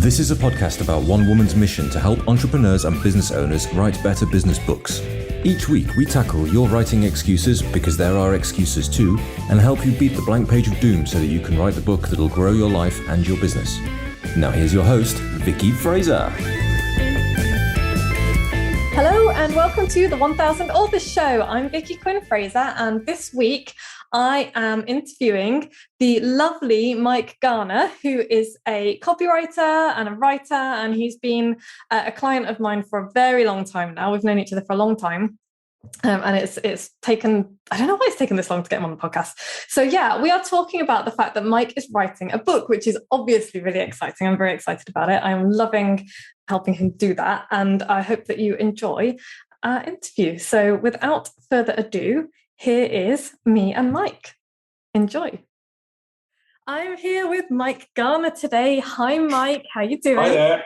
This is a podcast about one woman's mission to help entrepreneurs and business owners write better business books. Each week, we tackle your writing excuses, because there are excuses too, and help you beat the blank page of doom so that you can write the book that'll grow your life and your business. Now here's your host, Vicky Fraser. Hello and welcome to the 1000 Authors Show. I'm Vicky Quinn Fraser, and this week I am interviewing the lovely Mike Garner, who is a copywriter and a writer, and he's been a client of mine for a very long time now. We've known each other for a long time. And it's taken, I don't know why it's taken this long to get him on the podcast. So yeah, we are talking about the fact that Mike is writing a book, which is obviously really exciting. I'm very excited about it. I'm loving helping him do that. And I hope that you enjoy our interview. So without further ado, here is me and Mike. Enjoy. I'm here with Mike Garner today. Hi, Mike. How you doing? Hi there.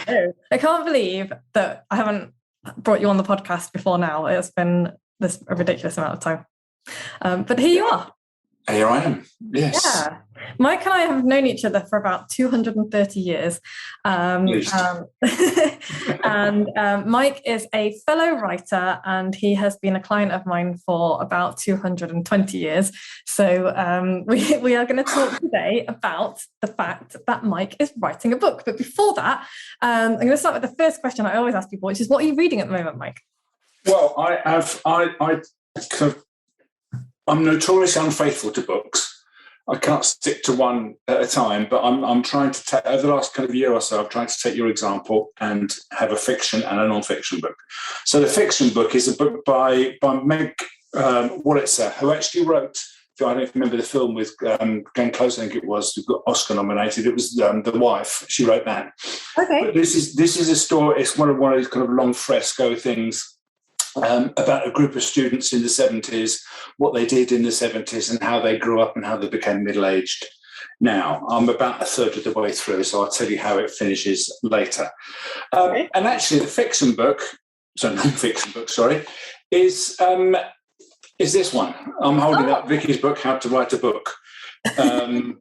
Oh, I can't believe that I haven't brought you on the podcast before now. It's been a ridiculous amount of time. But here you are. Here I am. Yes. Yeah. Mike and I have known each other for about 230 years. And Mike is a fellow writer, and he has been a client of mine for about 220 years. So we are going to talk today about the fact that Mike is writing a book. But before that, I'm going to start with the first question I always ask people, which is, what are you reading at the moment, Mike? Well, I'm notoriously unfaithful to books. I can't stick to one at a time, but I'm trying to take, over the last kind of year or so, I've tried to take your example and have a fiction and a non-fiction book. So the fiction book is a book by Meg Garner, who actually wrote, I don't remember the film with Glenn Close, I think it was, who got Oscar nominated. It was The Wife. She wrote that. Okay. But this is a story. It's one of these kind of long fresco things about a group of students in the 70s, what they did in the 70s and how they grew up and how they became middle-aged. Now, I'm about a third of the way through, so I'll tell you how it finishes later. Okay. And actually, the non-fiction book, is this one. I'm holding up Vicky's book, How to Write a Book,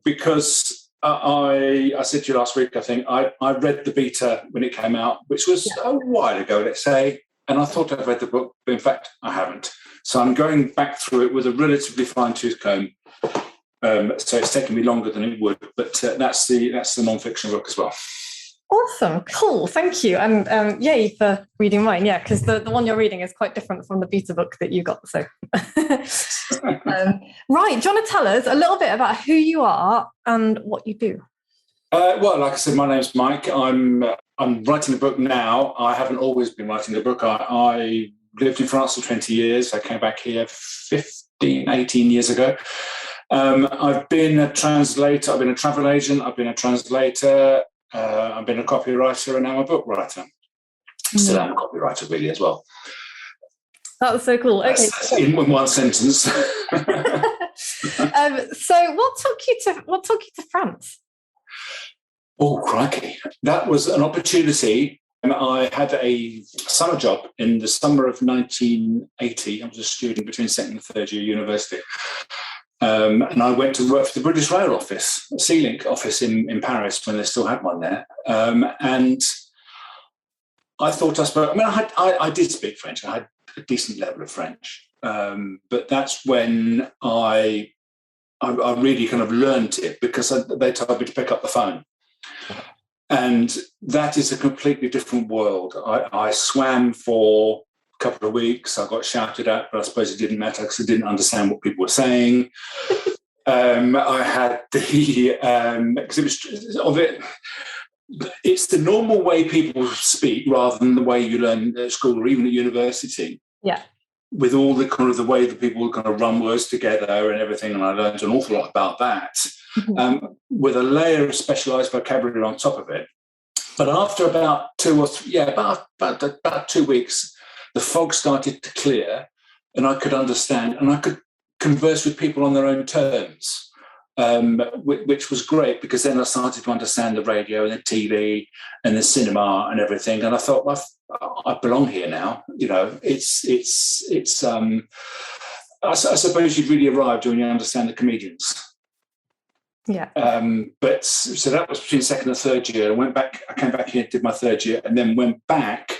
because I said to you last week, I think, I read the beta when it came out, which was a while ago, let's say, and I thought I'd read the book, but in fact, I haven't. So I'm going back through it with a relatively fine-tooth comb. So it's taken me longer than it would, but that's the non-fiction book as well. Awesome, cool, thank you, and yay for reading mine. Yeah, because the one you're reading is quite different from the beta book that you got. So, right, do you want to tell us a little bit about who you are and what you do? Well, like I said, my name's Mike. I'm writing a book now. I haven't always been writing a book. I lived in France for 20 years. I came back here 18 years ago. I've been a translator. I've been a travel agent. I've been a translator. I've been a copywriter, and now I'm a book writer. Still am a copywriter, really, as well. That was so cool. Okay, in one sentence. So, what took you to France? Oh, crikey. That was an opportunity. I had a summer job in the summer of 1980. I was a student between second and third year university. And I went to work for the British Rail office, Sea-Link office in Paris, when they still had one there. And I thought I did speak French. I had a decent level of French. But that's when I really kind of learned it, because they told me to pick up the phone. And that is a completely different world. I swam for a couple of weeks. I got shouted at, but I suppose it didn't matter because I didn't understand what people were saying. I had because it was of it. It's the normal way people speak rather than the way you learn at school or even at university. Yeah. With all the kind of the way that people kind of run words together and everything, and I learned an awful lot about that, with a layer of specialised vocabulary on top of it. But after about 2 or 3, about 2 weeks, the fog started to clear, and I could understand, and I could converse with people on their own terms, which was great, because then I started to understand the radio and the TV and the cinema and everything, and I thought, well, I belong here now. You know, it's. I suppose you've really arrived when you understand the comedians. Yeah. But so that was between second and third year. I came back here, did my third year, and then went back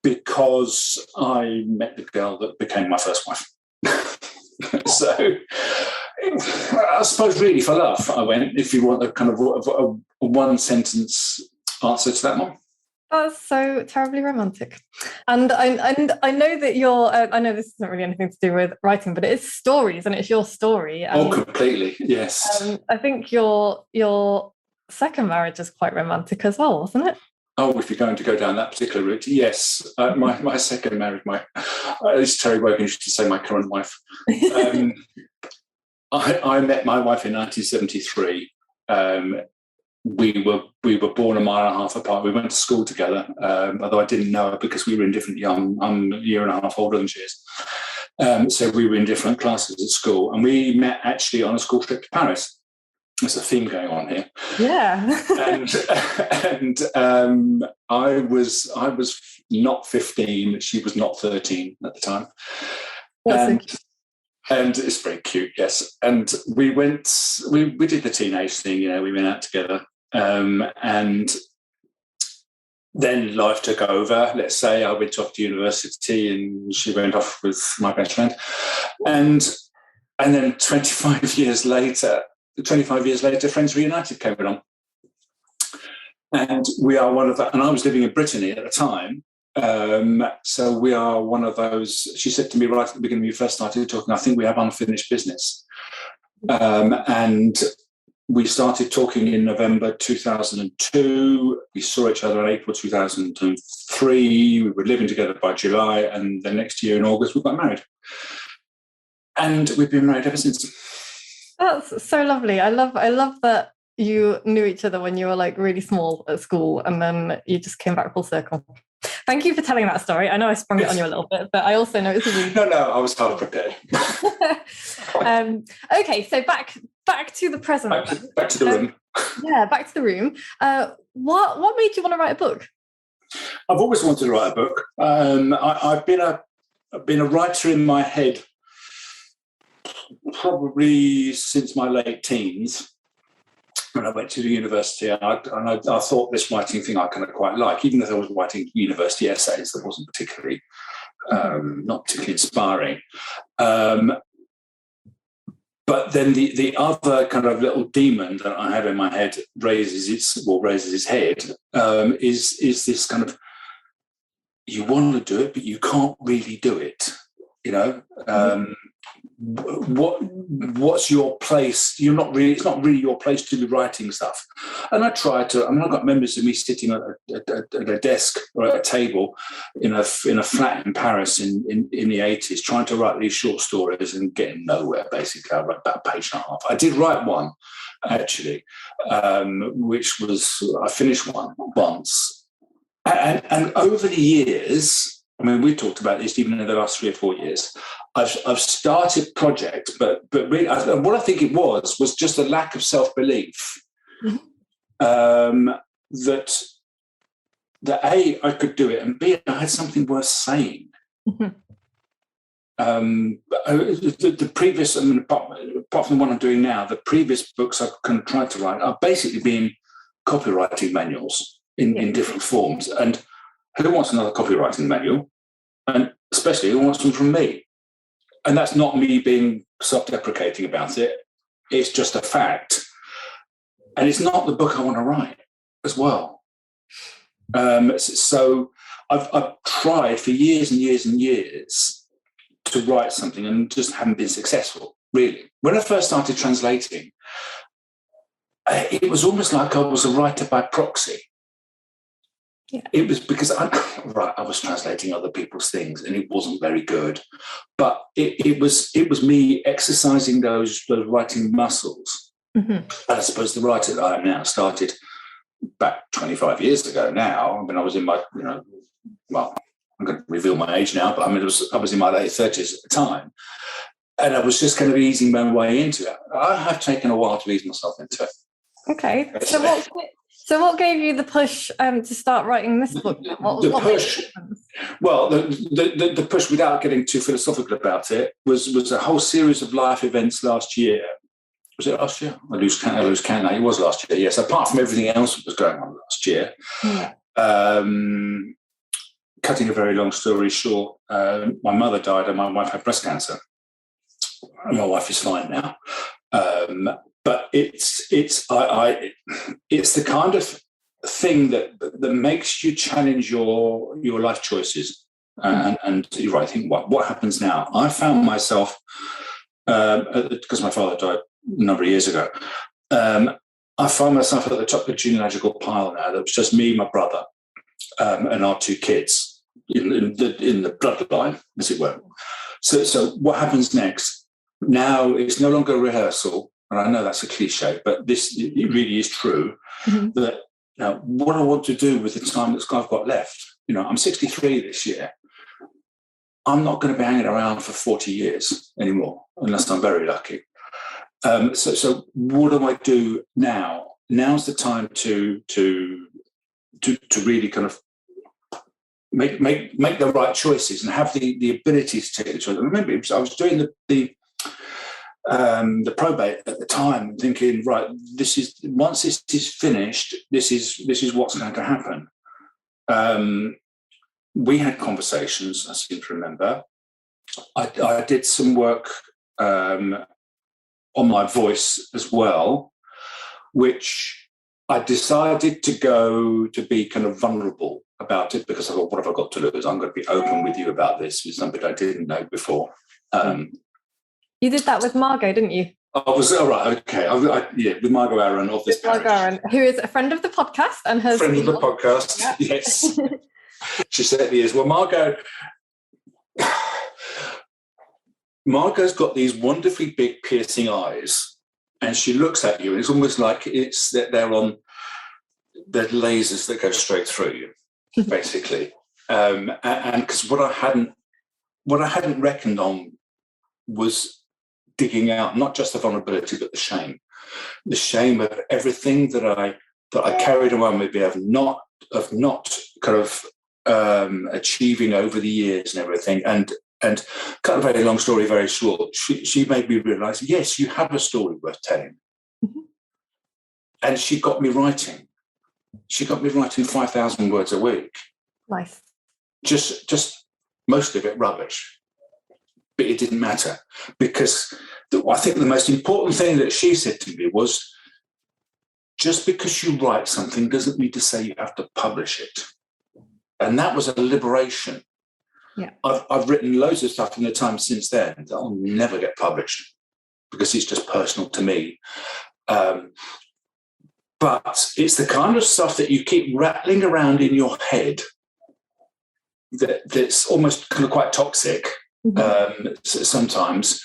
because I met the girl that became my first wife. So I suppose really for love, I went, if you want a kind of a one sentence answer to that one. That's so terribly romantic. And I know that I know this isn't really anything to do with writing, but it is stories and it's your story. And, completely, yes. I think your second marriage is quite romantic as well, wasn't it? Oh, if you're going to go down that particular route, yes. My second marriage, it's Terry Wogan used to say my current wife. I met my wife in 1973. We were born a mile and a half apart. We went to school together, although I didn't know her because we were in different. I'm a year and a half older than she is, so we were in different classes at school, and we met actually on a school trip to Paris. There's a theme going on here. Yeah. and I was not 15. She was not 13 at the time. And it's very cute, yes. And we did the teenage thing, we went out together. And then life took over. Let's say I went off to university and she went off with my best friend. And then 25 years later, Friends Reunited came along. And we are one of the, and I was living in Brittany at the time. So we are one of those. She said to me right at the beginning when we first started talking, I think we have unfinished business. And we started talking in November 2002. We saw each other in April 2003. We were living together by July, and the next year in August we got married. And we've been married ever since. That's so lovely. I love that you knew each other when you were like really small at school, and then you just came back full circle. Thank you for telling that story. I know I sprung it on you a little bit, but I also know it's a really... No, I was half prepared. Okay, so back to the present. Back to the room. Yeah, back to the room. What made you want to write a book? I've always wanted to write a book. I've been a writer in my head probably since my late teens. When I went to the university, and I thought this writing thing I kind of quite like, even though I was writing university essays that wasn't particularly, not particularly inspiring. But then the other kind of little demon that I have in my head raises its head, is this kind of, you want to do it, but you can't really do it. What's your place? It's not really your place to be writing stuff. And I try to. I've got memories of me sitting at a desk or at a table in a flat in Paris in the 80s, trying to write these short stories and getting nowhere. Basically, I wrote about a page and a half. I did write one actually, which was I finished one once, and over the years. I mean, we talked about this even in the last 3 or 4 years. I've started projects, but really, what I think it was just a lack of self-belief. Mm-hmm. That A, I could do it, and B, I had something worth saying. Mm-hmm. The previous, apart from the one I'm doing now, the previous books I've kind of tried to write are basically being copywriting manuals in different forms. And who wants another copywriting manual? And especially who wants them from me? And that's not me being self-deprecating about it. It's just a fact. And it's not the book I want to write as well. So I've tried for years and years and years to write something and just haven't been successful, really. When I first started translating, it was almost like I was a writer by proxy. Yeah. It was because I was translating other people's things and it wasn't very good. But it was me exercising those writing muscles. Mm-hmm. And I suppose the writer that I am now started back 25 years ago now. I mean, I was in my, well, I'm going to reveal my age now, but I mean, I was in my late 30s at the time. And I was just kind of easing my way into it. I have taken a while to ease myself into it. Okay. So what gave you the push to start writing this book? The push, without getting too philosophical about it, was a whole series of life events last year Was it last year? I lose count now. It was last year, yes. Apart from everything else that was going on last year. Yeah. Cutting a very long story short, my mother died and my wife had breast cancer. My wife is fine now. But it's the kind of thing that makes you challenge your life choices. And you're right, I think, what happens now? I found myself, because my father died a number of years ago, I found myself at the top of the genealogical pile now. There was just me, my brother, and our two kids in the bloodline, as it were. So what happens next? Now it's no longer a rehearsal, and I know that's a cliche, but it really is true. That now, what I want to do with the time that I've got left, I'm 63 this year. I'm not going to be hanging around for 40 years anymore, unless I'm very lucky. So what do I do now? Now's the time to really kind of make the right choices and have the ability to take the choice. I remember I was doing the probate at the time, thinking, right, once this is finished, this is what's going to happen. We had conversations, I seem to remember. I did some work on my voice as well, which I decided to go to be kind of vulnerable about it, because I thought, what have I got to lose? I'm going to be open with you about this. It's something I didn't know before. You did that with Margot, didn't you? I was, all right, okay. With Margot Aaron of this Margot Aaron, who is a friend of the podcast and has friend of the podcast, yeah. Yes. She certainly is. Well, Margot's got these wonderfully big piercing eyes, and she looks at you, and it's almost like they're lasers that go straight through you, basically. And because what I hadn't reckoned on was digging out not just the vulnerability but the shame of everything that I carried around with me of not kind of achieving over the years and everything. And cut a very long story very short, she made me realise, yes, you have a story worth telling. And she got me writing. She got me writing 5,000 words a week. Nice. Just most of it rubbish. But it didn't matter, because I think the most important thing that she said to me was, just because you write something doesn't mean to say you have to publish it. And that was a liberation. Yeah. I've written loads of stuff in the time since then that will never get published because it's just personal to me. But it's the kind of stuff that you keep rattling around in your head that's almost kind of quite toxic sometimes.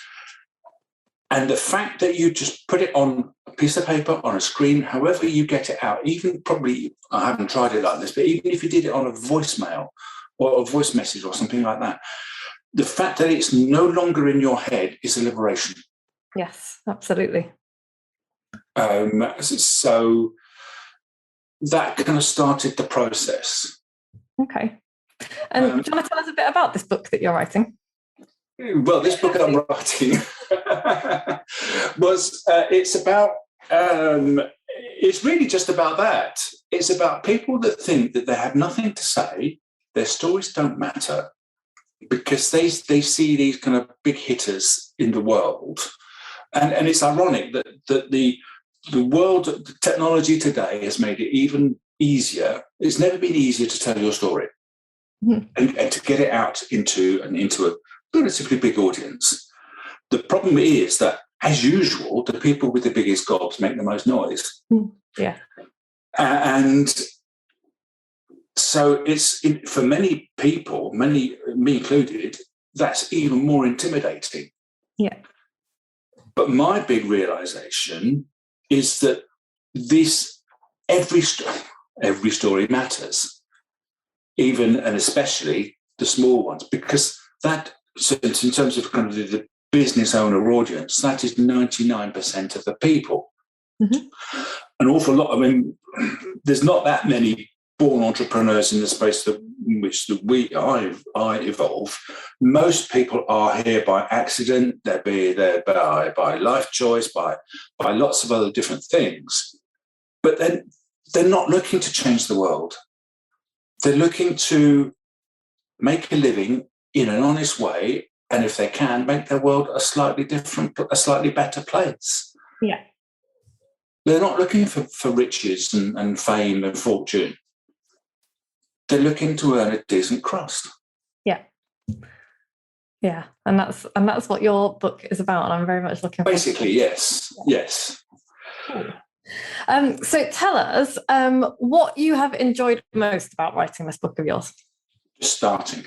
And the fact that you just put it on a piece of paper, on a screen, however you get it out, even probably, I haven't tried it like this, but even if you did it on a voicemail or a voice message or something like that, the fact that it's no longer in your head is a liberation. Yes, absolutely. So that kind of started the process. Okay. And do you want to tell us a bit about this book that you're writing? Well, this book I'm writing it's about, it's really just about that. It's about people that think that they have nothing to say, their stories don't matter, because they see these kind of big hitters in the world. And it's ironic that the world, the technology today has made it even easier. It's never been easier to tell your story and to get it out into a relatively big audience. The problem is that, as usual, the people with the biggest gobs make the most noise. Yeah. And so it's, for many people, me included, that's even more intimidating. Yeah. But my big realization is that every story matters, even and especially the small ones, because so in terms of kind of the business owner audience, that is 99% of the people. An awful lot. I mean, there's not that many born entrepreneurs in the space in which I evolve, most people are here by accident. They're there by life choice, by lots of other different things. But then they're not looking to change the world. They're looking to make a living in an honest way, and if they can, make their world a slightly better place. Yeah. They're not looking for riches and fame and fortune. They're looking to earn a decent crust. Yeah. Yeah. And that's what your book is about. And I'm very much looking forward to it. Basically, yes. Yes. Cool. So tell us what you have enjoyed most about writing this book of yours. Just starting.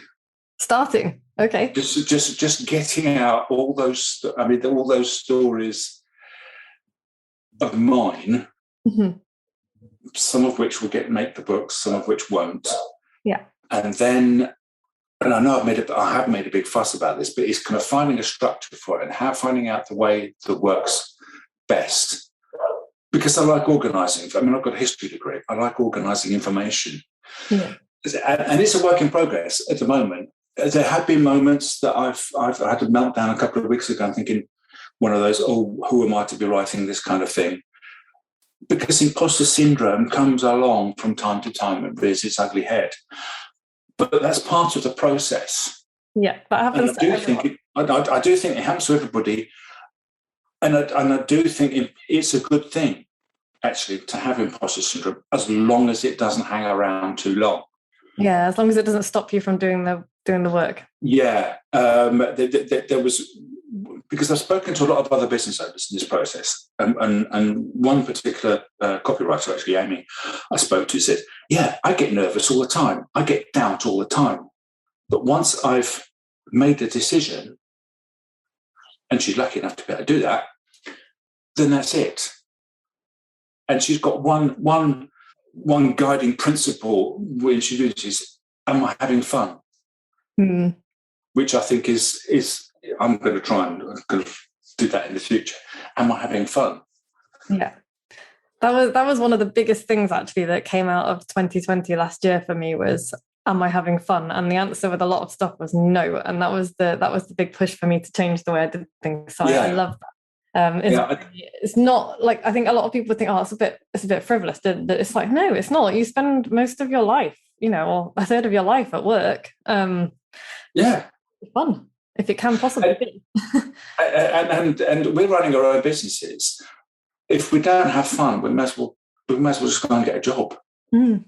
Okay. Just getting out all those stories of mine, mm-hmm. some of which will make the books, some of which won't. Yeah. And then, and I know I have made a big fuss about this, but it's kind of finding a structure for it and finding out the way that works best. Because I like organising. I mean, I've got a history degree. I like organising information. Yeah. And it's a work in progress at the moment. There have been moments that I've had a meltdown a couple of weeks ago. I'm thinking one of those, who am I to be writing this kind of thing? Because imposter syndrome comes along from time to time and rears its ugly head. But that's part of the process. Yeah, that happens to everyone. I do think it happens to everybody. And I do think it's a good thing, actually, to have imposter syndrome, as long as it doesn't hang around too long. Yeah, as long as it doesn't stop you from doing the work. Yeah, there was, because I've spoken to a lot of other business owners in this process, and one particular copywriter, actually, Amy, I spoke to, said, "Yeah, I get nervous all the time. I get doubt all the time. But once I've made a decision," and she's lucky enough to be able to do that, "then that's it." And she's got one guiding principle when she does is, "Am I having fun?" Mm. Which I think is I'm going to try and do that in the future. Am I having fun? Yeah, that was one of the biggest things actually that came out of 2020 last year for me was, am I having fun? And the answer with a lot of stuff was no, and that was the big push for me to change the way I did things. So I love that. It's not like, I think a lot of people think, oh, it's a bit frivolous. It's like, no, it's not. You spend most of your life, or a third of your life at work. It's fun if it can possibly be. and we're running our own businesses. If we don't have fun, we might as well just go and get a job. Mm.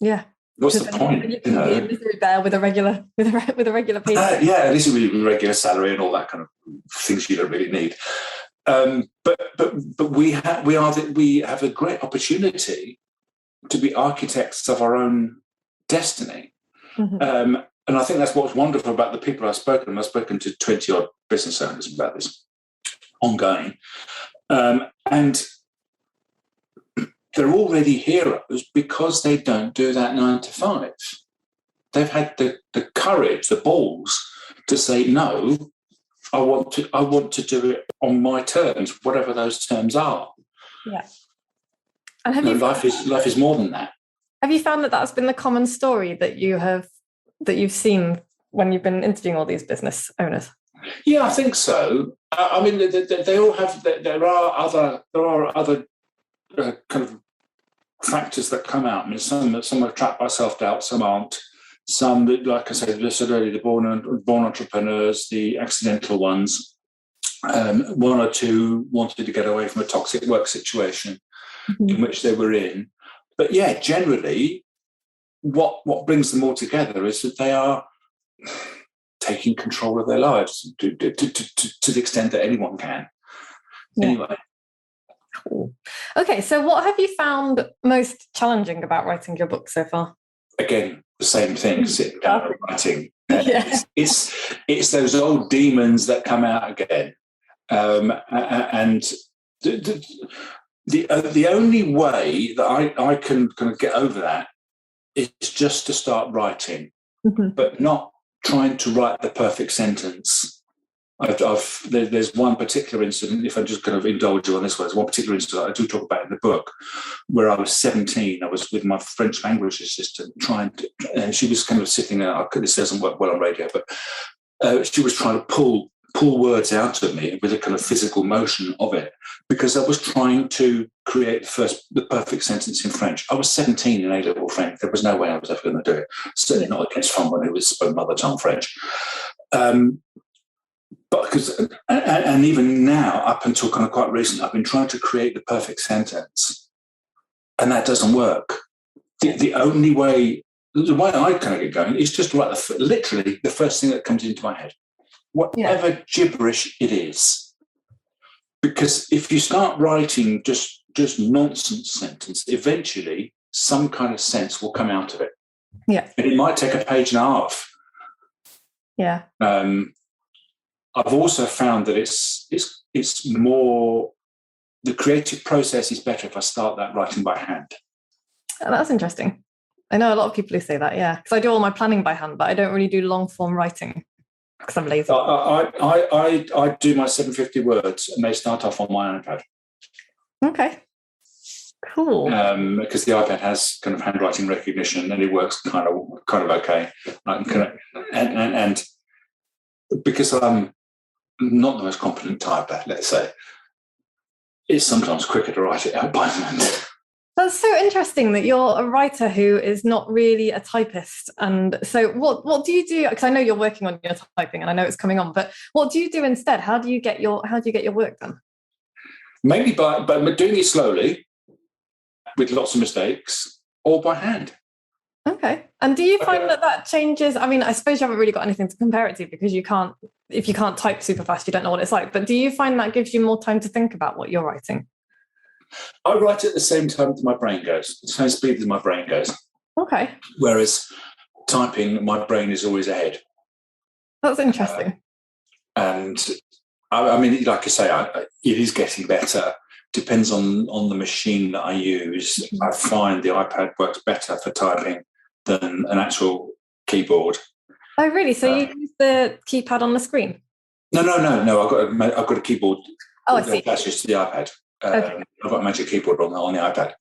Yeah. What's the point? You can be a misery bear with a regular pay. At least with a regular salary and all that kind of things you don't really need. But we have a great opportunity to be architects of our own destiny. Mm-hmm. And I think that's what's wonderful about the people I've spoken to. I've spoken to 20 odd business owners about this ongoing, and they're already heroes because they don't do that 9 to 5. They've had the courage, the balls to say, no, I want to do it on my terms, whatever those terms are. Yeah. And life is more than that. Have you found that that's been the common story that you've seen when you've been interviewing all these business owners? Yeah, I think so. I mean, they all have. There are other kind of factors that come out. I mean, some are trapped by self-doubt, some aren't. Some, like I said earlier, the born entrepreneurs, the accidental ones. One or two wanted to get away from a toxic work situation in which they were in. But yeah, generally, what brings them all together is that they are taking control of their lives to the extent that anyone can. Yeah. Anyway. Cool. Okay, so what have you found most challenging about writing your book so far? Again, the same thing, sitting down and writing. Yeah. It's those old demons that come out again. And the only way that I can kind of get over that is just to start writing, but not trying to write the perfect sentence. There's one particular incident, if I just kind of indulge you on this one, there's one particular incident I do talk about in the book, where I was 17. I was with my French language assistant and she was kind of sitting there. This doesn't work well on radio, but she was trying to pull words out of me with a kind of physical motion of it, because I was trying to create the perfect sentence in French. I was 17 in A-level French. There was no way I was ever going to do it. Certainly not against someone who was spoke mother tongue French. But and even now, up until kind of quite recent, I've been trying to create the perfect sentence, and that doesn't work. The only way, the way I kind of get going is just to write literally the first thing that comes into my head, whatever gibberish it is. Because if you start writing just nonsense sentence, eventually some kind of sense will come out of it. Yeah, and it might take a page and a half. Yeah. I've also found that it's more, the creative process is better if I start that writing by hand. Oh, that's interesting. I know a lot of people who say that, yeah, because I do all my planning by hand, but I don't really do long form writing because I'm lazy. I do my 750 words, and they start off on my iPad. Okay, cool. Because the iPad has kind of handwriting recognition, and it works kind of okay. And because I'm not the most competent typer, let's say, it's sometimes quicker to write it out by hand. That's so interesting that you're a writer who is not really a typist. And so what do you do? Because I know you're working on your typing and I know it's coming on, but what do you do instead? How do you get your work done? Mainly by doing it slowly with lots of mistakes, or by hand. Okay. And do you find that changes? I mean, I suppose you haven't really got anything to compare it to, because if you can't type super fast, you don't know what it's like. But do you find that gives you more time to think about what you're writing? I write at the same time that my brain goes, the same speed that my brain goes. Okay. Whereas typing, my brain is always ahead. That's interesting. And I mean, like I say, it is getting better. Depends on the machine that I use. Mm-hmm. I find the iPad works better for typing than an actual keyboard. Oh, really? So you use the keypad on the screen? No. I've got a keyboard. Oh, I see. Attaches to the iPad. Okay. I've got a Magic Keyboard on the iPad,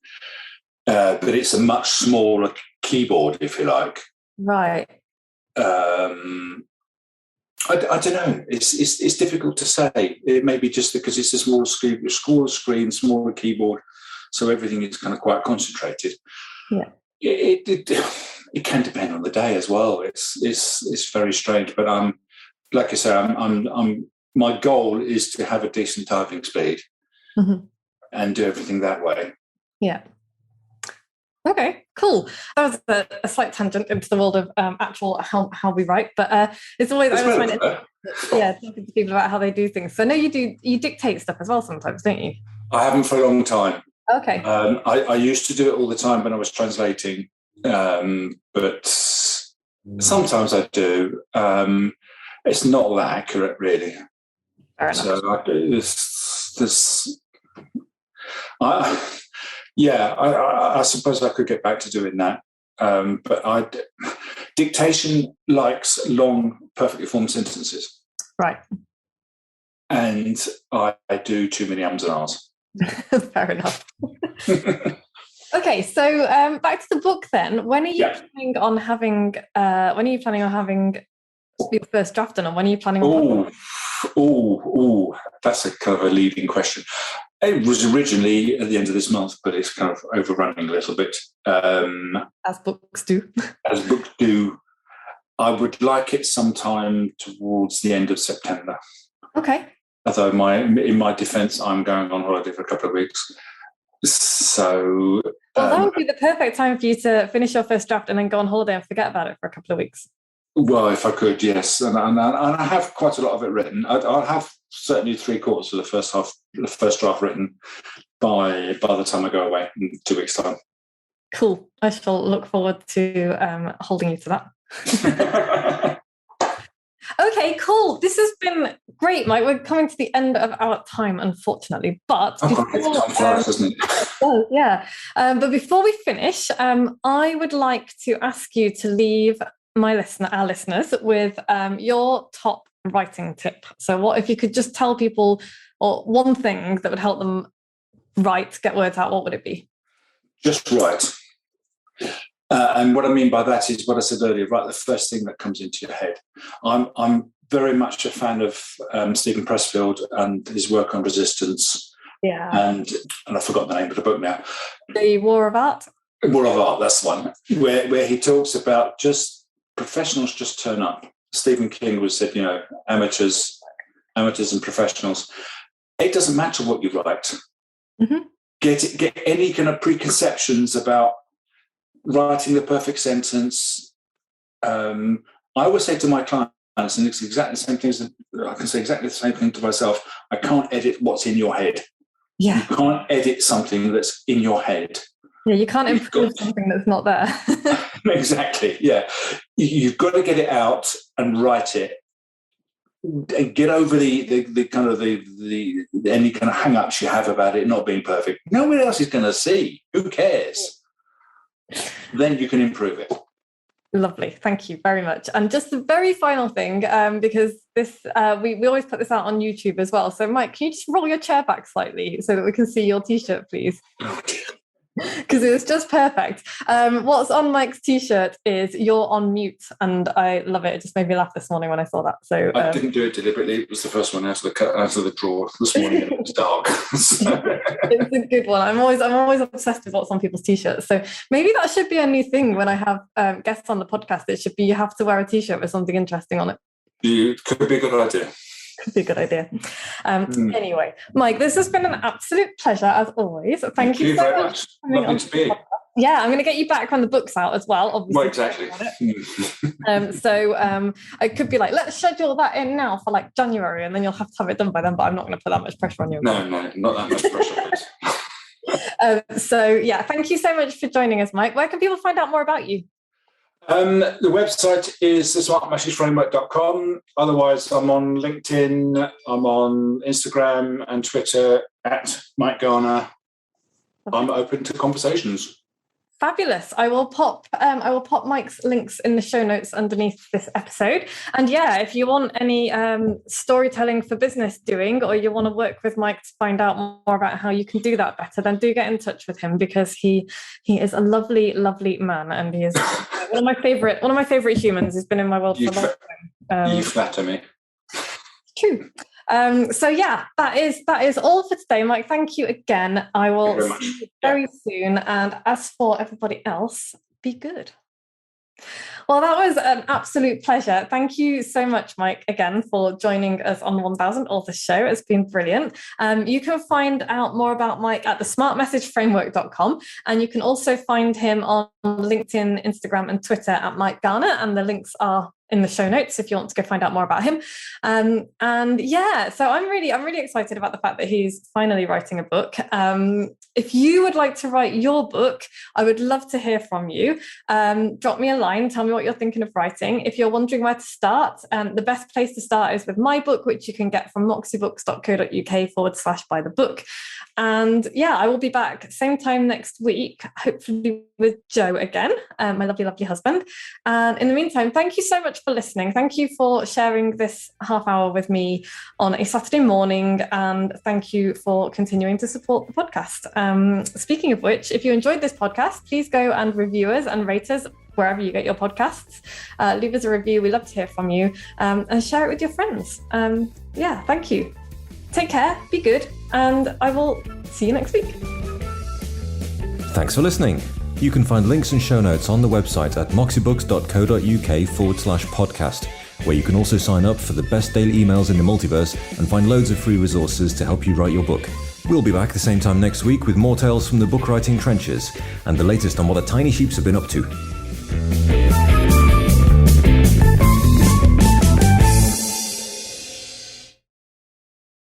but it's a much smaller keyboard, if you like. Right. I don't know. It's difficult to say. It may be just because it's a smaller screen, smaller keyboard, so everything is kind of quite concentrated. Yeah. It can depend on the day as well. It's very strange, but like I say, I'm my goal is to have a decent typing speed. Mm-hmm. And do everything that way. Yeah. Okay, cool. That was a slight tangent into the world of actual how we write, but it's always I always find it, talking to people about how they do things. So I know you dictate stuff as well sometimes, don't you? I haven't for a long time. Okay. I used to do it all the time when I was translating, but sometimes I do. It's not all that accurate, really. Fair enough. So I suppose I could get back to doing that, but dictation likes long, perfectly formed sentences, right? And I do too many ums and ahs. Fair enough. Okay, so back to the book then. When are you planning on having? When are you planning on having your first draft done, and when are you planning on? That's a kind of a leading question. It was originally at the end of this month, but it's kind of overrunning a little bit. As books do. As books do. I would like it sometime towards the end of September. Okay. Although in my defence, I'm going on holiday for a couple of weeks. So... Well, that would be the perfect time for you to finish your first draft and then go on holiday and forget about it for a couple of weeks. Well, if I could, yes. And I have quite a lot of it written. I'll have certainly 3/4 of the first draft written by the time I go away in 2 weeks' time. Cool. I shall look forward to holding you to that. Okay, cool. This has been great, Mike. We're coming to the end of our time, unfortunately. But time flies, doesn't it? Oh, yeah. But before we finish, I would like to ask you to leave our listeners with your top writing tip. So what if you could just tell people or one thing that would help them write, get words out, what would it be? Just write. And what I mean by that is what I said earlier, write the first thing that comes into your head. I'm very much a fan of Stephen Pressfield and his work on resistance. Yeah. And I forgot the name of the book now. The War of Art? War of Art, that's the one, where he talks about just professionals just turn up. Stephen King was said, amateurs and professionals. It doesn't matter what you write. Mm-hmm. Get any kind of preconceptions about writing the perfect sentence. I always say to my clients, and it's exactly the same thing as I can say exactly the same thing to myself. I can't edit what's in your head. Yeah. You can't edit something that's in your head. Yeah, you can't improve something that's not there. Exactly. Yeah, you've got to get it out and write it, and get over the kind of the any kind of hang-ups you have about it not being perfect. Nobody else is going to see. Who cares? Then you can improve it. Lovely, thank you very much. And just the very final thing, because this we always put this out on YouTube as well. So, Mike, can you just roll your chair back slightly so that we can see your T-shirt, please? Oh dear. Because it was just perfect. What's on Mike's T-shirt is "You're on mute," and I love it. It just made me laugh this morning when I saw that. So I didn't do it deliberately. It was the first one out of the drawer this morning, and it was dark. So. It's a good one. I'm always obsessed with what's on people's T-shirts. So maybe that should be a new thing when I have guests on the podcast. It should be you have to wear a T-shirt with something interesting on it. It could be a good idea. Could be a good idea. Anyway, Mike, this has been an absolute pleasure as always. Thank you so very much. Lovely to be here. Yeah, I'm going to get you back when the book's out as well, obviously. Well, exactly. I could be like, let's schedule that in now for like January, and then you'll have to have it done by then, but I'm not going to put that much pressure on you. No, not that much pressure. Thank you so much for joining us, Mike. Where can people find out more about you? The website is thesmartmessageframework.com. Otherwise, I'm on LinkedIn, I'm on Instagram and Twitter at Mike Garner. I'm open to conversations. Fabulous. I will pop Mike's links in the show notes underneath this episode. And yeah, if you want any storytelling for business doing, or you want to work with Mike to find out more about how you can do that better, then do get in touch with him, because he is a lovely, lovely man, and he is one of my favorite humans. He's been in my world for a long time. You flatter me. True. That is all for today, Mike. Thank you again. I will see you very soon. And as for everybody else, be good. Well, that was an absolute pleasure. Thank you so much, Mike, again, for joining us on the 1000 Authors Show. It's been brilliant. You can find out more about Mike at thesmartmessageframework.com, and you can also find him on LinkedIn, Instagram, and Twitter at Mike Garner, and the links are in the show notes if you want to go find out more about him. So I'm really excited about the fact that he's finally writing a book. If you would like to write your book, I would love to hear from you. Drop me a line, tell me what you're thinking of writing. If you're wondering where to start, the best place to start is with my book, which you can get from moxiebooks.co.uk/buy the book. And yeah, I will be back same time next week, hopefully with Joe again, my lovely, lovely husband. And in the meantime, thank you so much for listening. Thank you for sharing this half hour with me on a Saturday morning. And thank you for continuing to support the podcast. Speaking of which, if you enjoyed this podcast, please go and review us and rate us wherever you get your podcasts. Leave us a review. We love to hear from you, and share it with your friends. Thank you. Take care, be good, and I will see you next week. Thanks for listening. You can find links and show notes on the website at moxiebooks.co.uk/podcast, where you can also sign up for the best daily emails in the multiverse and find loads of free resources to help you write your book. We'll be back the same time next week with more tales from the book writing trenches and the latest on what the tiny sheeps have been up to.